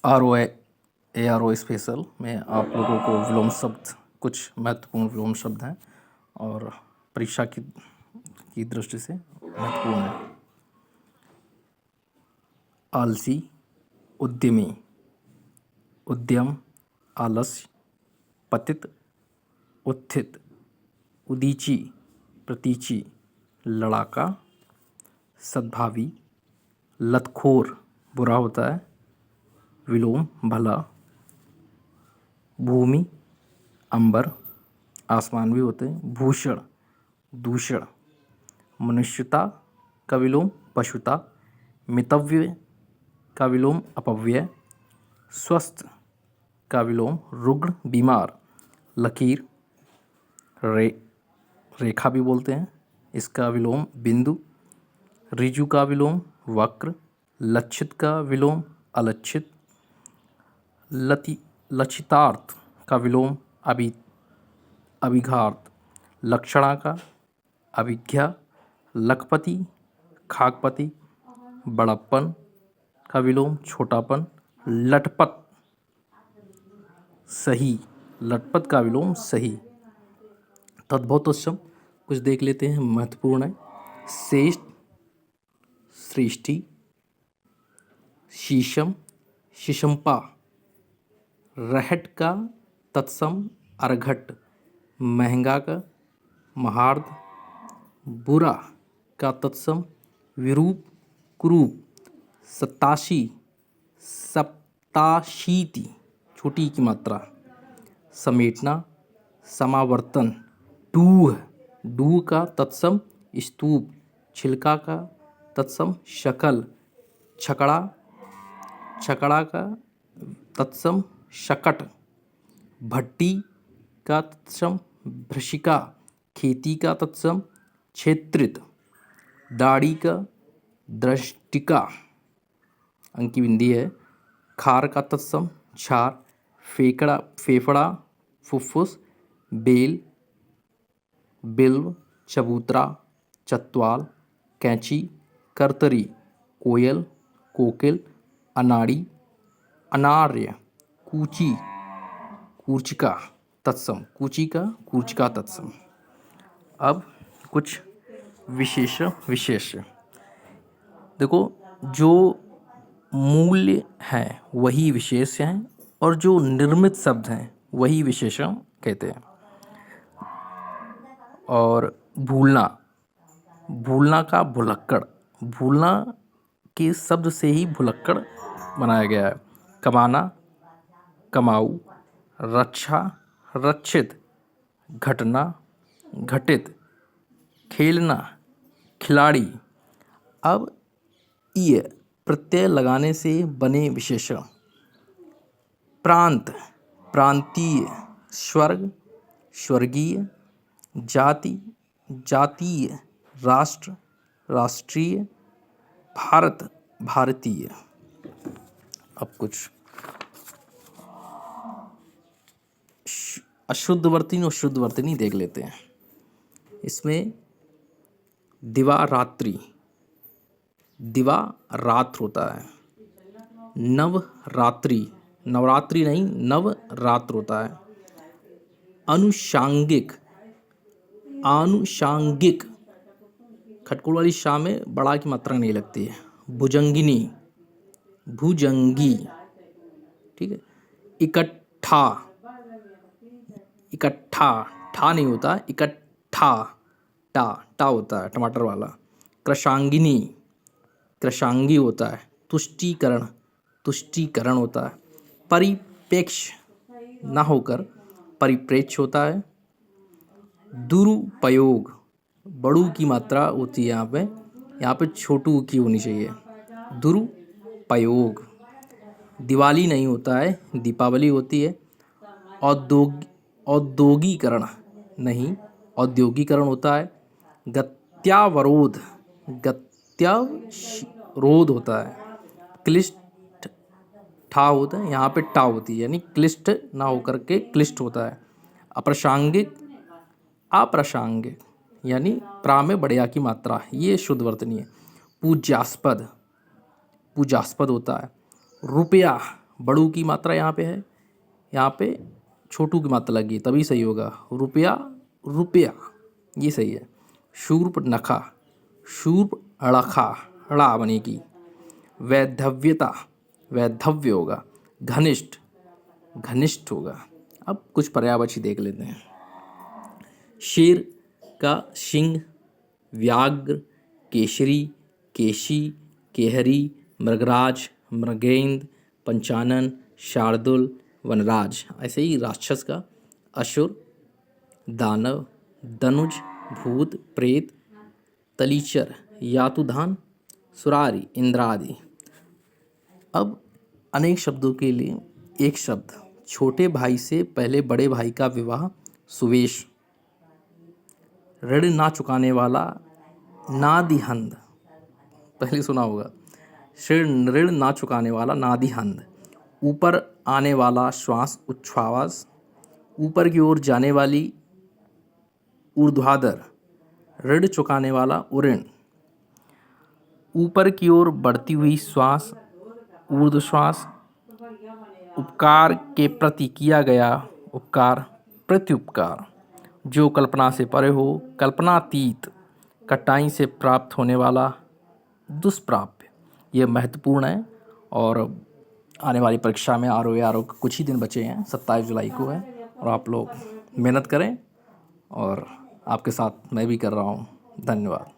ARO special में आप लोगों को विलोम शब्द, कुछ महत्वपूर्ण विलोम शब्द हैं और परीक्षा की दृष्टि से महत्वपूर्ण है। आलसी, उद्यमी, उद्यम, आलस्य, पतित, उत्थित, उदीची, प्रतीची, लड़ाका, सद्भावी, लतखोर बुरा होता है, विलोम भला, भूमि, अंबर, आसमान भी होते हैं, भूषण, दूषण, मनुष्यता का विलोम पशुता, मितव्य का विलोम अपव्यय, स्वस्थ का विलोम रुग्ण बीमार, लकीर, रेखा भी बोलते हैं, इसका विलोम बिंदु, ऋजु का विलोम वक्र, लक्षित का विलोम अलक्षित, लक्षितार्थ का विलोम अभिघात, लक्षणा का अभिज्ञा, लखपति, खाकपति, बड़प्पन का विलोम छोटापन, लटपट सही, लटपट का विलोम सही। तद्भव कुछ देख लेते हैं, महत्वपूर्ण है। श्रेष्ठ, सृष्टि, शीशम, शीशम्पा, रहट का तत्सम अर्घट, महंगा का महार्द, बुरा का तत्सम विरूप कुरूप, सतासी, सप्ताशीति छोटी की मात्रा, समेटना, समावर्तन, डूह का तत्सम स्तूप, छिलका का तत्सम शकल, छकड़ा का तत्सम शकट, भट्टी का तत्सम भ्रशिका, खेती का तत्सम क्षेत्रित, दाढ़ी का दृष्टिका, अंकी बिंदी है, खार का तत्सम क्षार, फेफड़ा फुफ्फुस, बेल, बिल्व, चबूतरा, चतवाल, कैंची, करतरी, कोयल, कोकिल, अनाड़ी, अनार्य, कूची, कूर्चिका तत्सम, कूर्चिका तत्सम। अब कुछ विशेष देखो, जो मूल्य हैं वही विशेष हैं और जो निर्मित शब्द हैं वही विशेषण कहते हैं। और भूलना का भुलक्कड़, भूलना के शब्द से ही भुलक्कड़ बनाया गया है। कमाना, कमाऊ, रक्षा, रक्षित, घटना, घटित, खेलना, खिलाड़ी। अब ये प्रत्यय लगाने से बने विशेषण, प्रांत, प्रांतीय, स्वर्ग, स्वर्गीय, जाति, जातीय, राष्ट्र, राष्ट्रीय, भारत, भारतीय। अब कुछ अशुद्धवर्तनी और शुद्धवर्तनी देख लेते हैं। इसमें दिवा रात्रि, दिवा रात्र होता है। नवरात्रि, नवरात्रि नहीं नवरात्र होता है। अनुषांगिक, आनुषांगिक, खटकोड़ वाली शाह में बड़ा की मात्रा नहीं लगती है। भुजंगिनी, भुजंगी, ठीक है। इकट्ठा, ठा नहीं होता, इकट्ठा, टा होता है टमाटर वाला। कृशांगिनी, कृशांगी होता है। तुष्टीकरण होता है। परिप्रेक्ष ना होकर परिप्रेक्ष्य होता है। दुरुपयोग, बड़ू की मात्रा होती है यहाँ पे छोटू की होनी चाहिए। दुरुपयोग। दिवाली नहीं होता है, दीपावली होती है। औद्योगीकरण नहीं, औद्योगीकरण होता है। गत्यावरोध, गत्यावरोध होता है। क्लिष्ट ठा होता है, यहाँ पे टा होती है, यानी क्लिष्ट ना होकर के क्लिष्ट होता है। अप्रासंगिक, अप्रासंगिक यानी प्रा में बढ़िया की मात्रा, ये शुद्धवर्तनी है। पूज्यास्पद, पूजास्पद होता है। रुपया, बड़ू की मात्रा यहाँ पे है, यहाँ पे छोटू की मात्रा लगी तभी सही होगा। रुपया रुपया, ये सही है। शूर्प नखा, शूर्प णखा, ड़ा बनेगी। वैधव्यता, वैधव्य होगा। घनिष्ठ, घनिष्ठ होगा। अब कुछ पर्यायवाची देख लेते हैं। शेर का सिंह, व्याघ्र, केसरी, केशी, केहरी, मृगराज, मृगेंद्र, पंचानन, शार्दुल, वनराज। ऐसे ही राक्षस का असुर, दानव, धनुज, भूत, प्रेत, तलीचर, यातुधान, सुरारी, इंद्रादि। अब अनेक शब्दों के लिए एक शब्द। छोटे भाई से पहले बड़े भाई का विवाह, सुवेश। ऋण ना चुकाने वाला, नादिहंद, पहले सुना होगा। ऋण ना चुकाने वाला, नादिहंद। ऊपर आने वाला श्वास, उच्छ्वास। ऊपर की ओर जाने वाली, ऊर्ध्वाधर। ऋण चुकाने वाला, उऋण। ऊपर की ओर बढ़ती हुई श्वास, ऊर्ध्वश्वास। उपकार के प्रति किया गया उपकार, प्रत्युपकार। जो कल्पना से परे हो, कल्पनातीत। कठिनाई से प्राप्त होने वाला, दुष्प्राप्य। ये महत्वपूर्ण है और आने वाली परीक्षा में आर कुछ ही दिन बचे हैं, 27 जुलाई को है। और आप लोग मेहनत करें और आपके साथ मैं भी कर रहा हूँ। धन्यवाद।